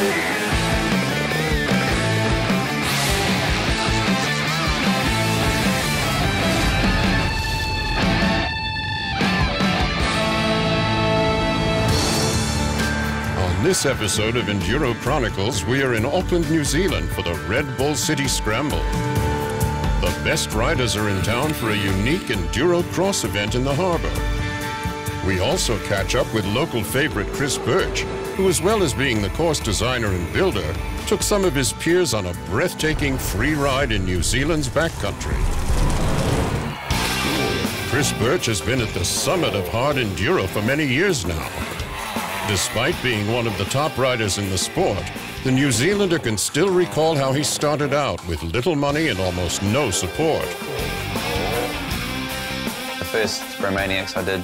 On this episode of Enduro Chronicles, we are in Auckland, New Zealand for the Red Bull City Scramble. The best riders are in town for a unique Enduro cross event in the harbour. We also catch up with local favourite Chris Birch, who, as well as being the course designer and builder, took some of his peers on a breathtaking free ride in New Zealand's backcountry. Chris Birch has been at the summit of hard enduro for many years now. Despite being one of the top riders in the sport, the New Zealander can still recall how he started out with little money and almost no support. The first Romaniacs I did,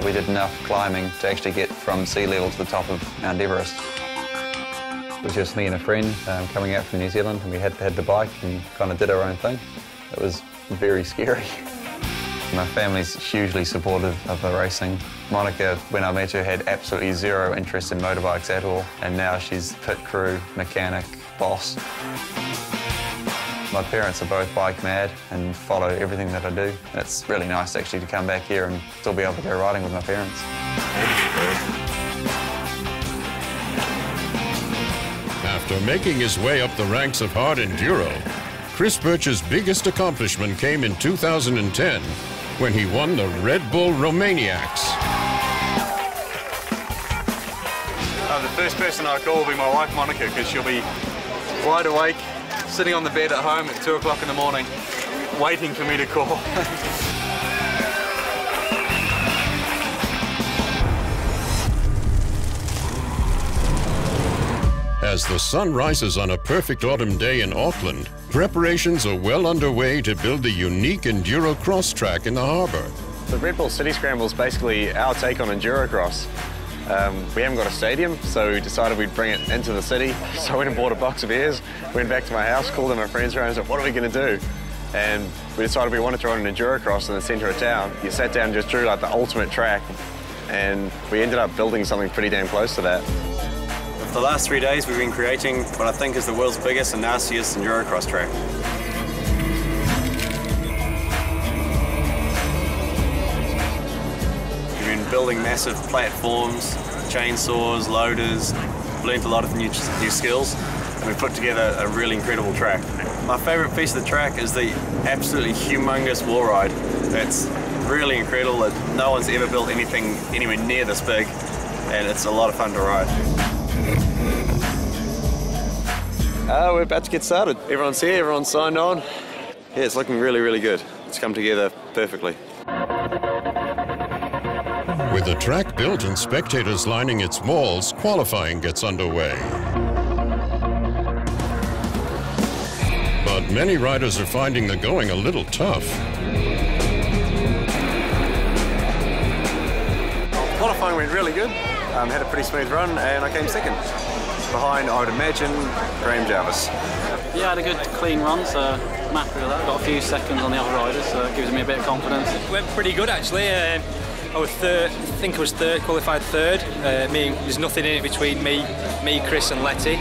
we did enough climbing to actually get from sea level to the top of Mount Everest. It was just me and a friend coming out from New Zealand, and we had the bike and kind of did our own thing. It was very scary. My family's hugely supportive of the racing. Monica, when I met her, had absolutely zero interest in motorbikes at all, and now she's pit crew, mechanic, boss. My parents are both bike mad and follow everything that I do. And it's really nice actually to come back here and still be able to go riding with my parents. After making his way up the ranks of hard enduro, Chris Birch's biggest accomplishment came in 2010 when he won the Red Bull Romaniacs. The first person I call will be my wife Monica, because she'll be wide awake, sitting on the bed at home at 2 o'clock in the morning, waiting for me to call. As the sun rises on a perfect autumn day in Auckland, preparations are well underway to build the unique Enduro cross track in the harbour. The Red Bull City Scramble is basically our take on Enduro cross. We haven't got a stadium, so we decided we'd bring it into the city. So I went and bought a box of beers, went back to my house, called in my friends around and said, what are we going to do? And we decided we wanted to run an Enduro cross in the centre of town. You sat down and just drew like the ultimate track, and we ended up building something pretty damn close to that. For the last 3 days, we've been creating what I think is the world's biggest and nastiest Enduro cross track. We've been building massive platforms, chainsaws, loaders, learned a lot of new skills, and we've put together a really incredible track. My favourite piece of the track is the absolutely humongous wall ride. It's really incredible that no one's ever built anything anywhere near this big, and it's a lot of fun to ride. We're about to get started. Everyone's here, everyone's signed on. Yeah, it's looking really, really good. It's come together perfectly. With the track built and spectators lining its walls, qualifying gets underway. But many riders are finding the going a little tough. Qualifying went really good. Had a pretty smooth run, and I came second. Behind, I would imagine, Jarvis. Yeah, I had a good clean run, so I'm happy with that. Got a few seconds on the other riders, so it gives me a bit of confidence. It went pretty good actually. I was third, I think I was third, qualified third. There's nothing in it between me, Chris and Letty.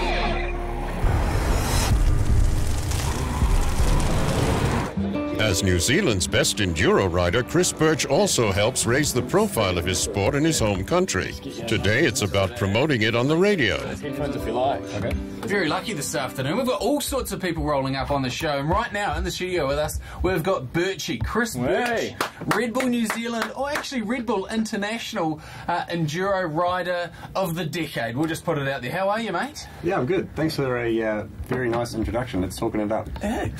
As New Zealand's best enduro rider, Chris Birch also helps raise the profile of his sport in his home country. Today, it's about promoting it on the radio. Headphones if you like. Okay. Very lucky this afternoon. We've got all sorts of people rolling up on the show. And right now, in the studio with us, we've got Birchie, Chris Birch, Red Bull New Zealand, or actually Red Bull International Enduro Rider of the Decade. We'll just put it out there. How are you, mate? Yeah, I'm good. Thanks for a very nice introduction. Let's talking it up.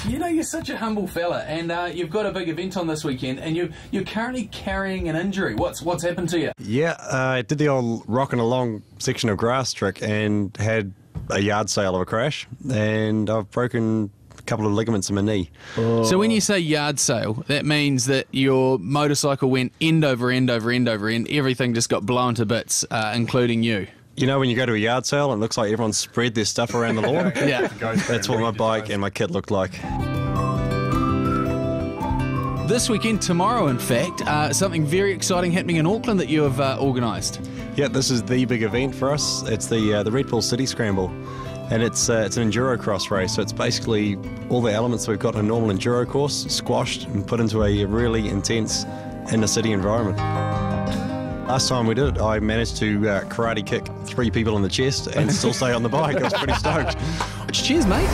You know, you're such a humble fella, and you've got a big event on this weekend, and you're currently carrying an injury. What's happened to you? Yeah, I did the old rocking along section of grass trick and had a yard sale of a crash, and I've broken a couple of ligaments in my knee. Oh. So when you say yard sale, that means that your motorcycle went end over end over end over end, everything just got blown to bits, including you. You know when you go to a yard sale and it looks like everyone's spread their stuff around the lawn? Yeah. That's what my bike and my kit looked like. This weekend, tomorrow in fact, something very exciting happening in Auckland that you have organised. Yeah, this is the big event for us. It's the Red Bull City Scramble. and it's an enduro cross race, so it's basically all the elements we've got in a normal enduro course squashed and put into a really intense inner city environment. Last time we did it, I managed to karate kick 3 people in the chest and still stay on the bike. I was pretty stoked. Cheers, mate.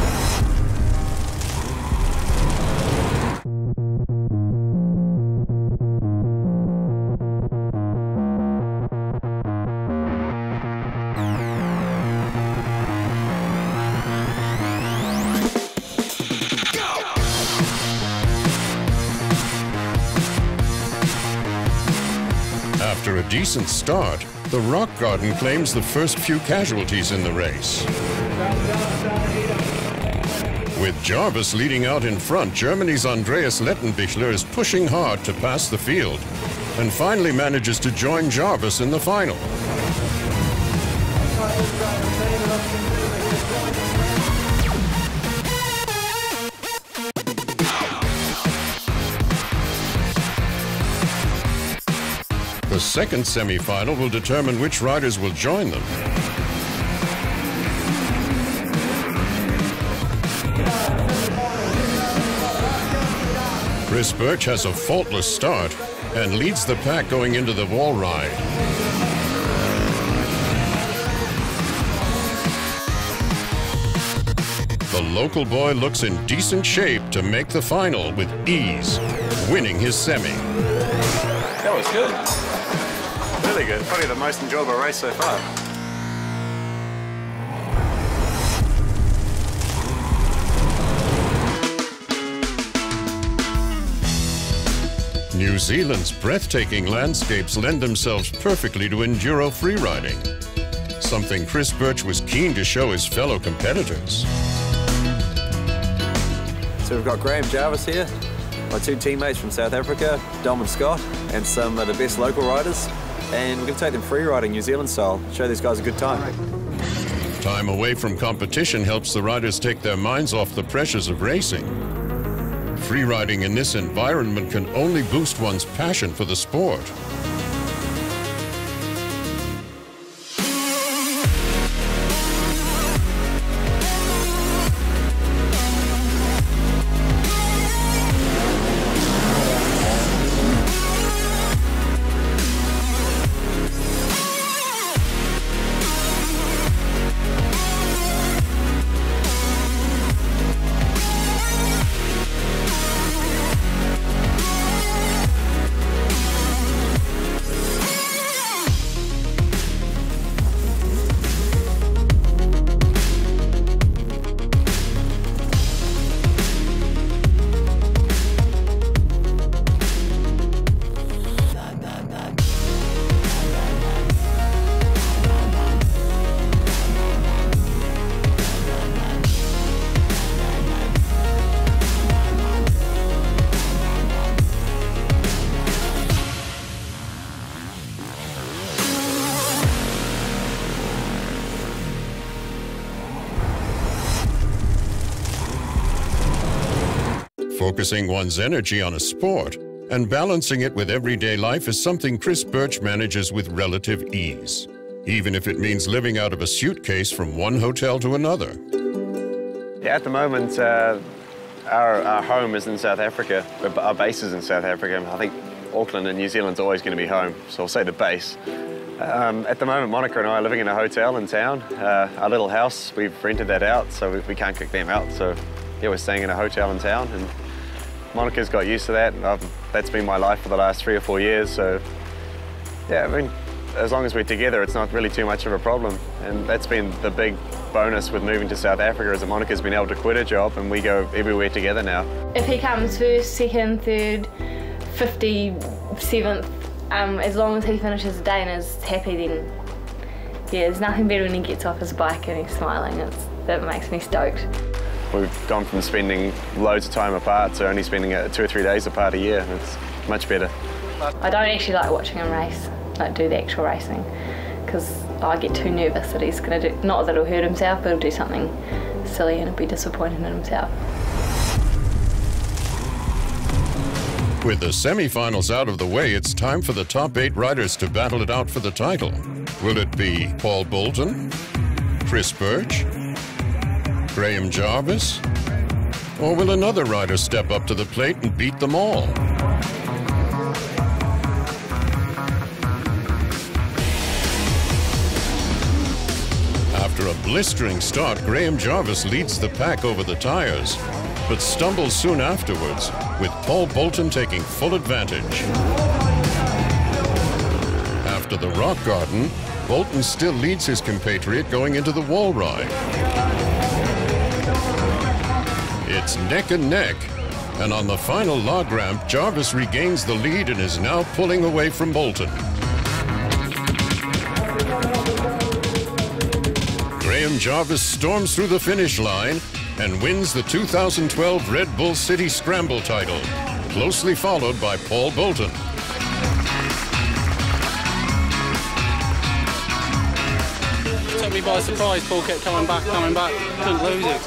After a decent start, the Rock Garden claims the first few casualties in the race. With Jarvis leading out in front, Germany's Andreas Lettenbichler is pushing hard to pass the field and finally manages to join Jarvis in the final. The second semi-final will determine which riders will join them. Chris Birch has a faultless start and leads the pack going into the wall ride. The local boy looks in decent shape to make the final with ease, winning his semi. That was good. Really good. Probably the most enjoyable race so far. New Zealand's breathtaking landscapes lend themselves perfectly to enduro freeriding, something Chris Birch was keen to show his fellow competitors. So we've got Graham Jarvis here, my 2 teammates from South Africa, Dom and Scott, and some of the best local riders. And we're going to take them freeriding New Zealand style, show these guys a good time. Time away from competition helps the riders take their minds off the pressures of racing. Freeriding in this environment can only boost one's passion for the sport. Focusing one's energy on a sport and balancing it with everyday life is something Chris Birch manages with relative ease, even if it means living out of a suitcase from one hotel to another. Yeah, at the moment, our home is in South Africa. Our base is in South Africa. I think Auckland and New Zealand's always going to be home, so I'll say the base. At the moment, Monica and I are living in a hotel in town. Our little house, we've rented that out, so we can't kick them out. So yeah, we're staying in a hotel in town, and Monica's got used to that. That's been my life for the last 3 or 4 years. So yeah, I mean, as long as we're together, it's not really too much of a problem. And that's been the big bonus with moving to South Africa, is that Monica's been able to quit her job and we go everywhere together now. If he comes first, second, third, 57th, as long as he finishes the day and is happy, then yeah, there's nothing better when he gets off his bike and he's smiling. That makes me stoked. We've gone from spending loads of time apart to only spending 2 or 3 days apart a year. It's much better. I don't actually like watching him race, like do the actual racing, because I get too nervous that he's going to do, not that he'll hurt himself, but he'll do something silly and he'll be disappointed in himself. With the semi-finals out of the way, it's time for the top 8 riders to battle it out for the title. Will it be Paul Bolton, Chris Birch, Graham Jarvis? Or will another rider step up to the plate and beat them all? After a blistering start, Graham Jarvis leads the pack over the tires, but stumbles soon afterwards, with Paul Bolton taking full advantage. After the rock garden, Bolton still leads his compatriot going into the wall ride. It's neck and neck, and on the final log ramp, Jarvis regains the lead and is now pulling away from Bolton. Graham Jarvis storms through the finish line and wins the 2012 Red Bull City Scramble title, closely followed by Paul Bolton. Took me by surprise. Paul kept coming back, couldn't lose it.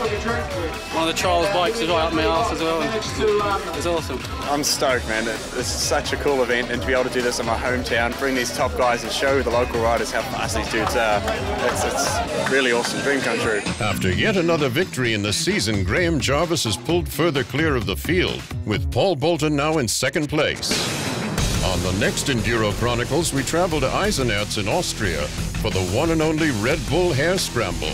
One of the trials bikes was right up my arse as well, and it was awesome. I'm stoked, man. This is such a cool event, and to be able to do this in my hometown, bring these top guys and show the local riders how fast these dudes are, it's really awesome. Dream come true. After yet another victory in the season, Graham Jarvis has pulled further clear of the field, with Paul Bolton now in second place. On the next Enduro Chronicles, we travel to Eisenerz in Austria for the one and only Red Bull Hair Scramble,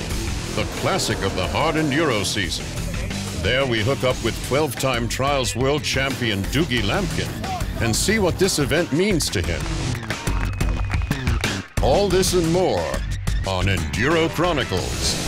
the classic of the hard enduro season. There we hook up with 12-time Trials World Champion Doogie Lampkin and see what this event means to him. All this and more on Enduro Chronicles.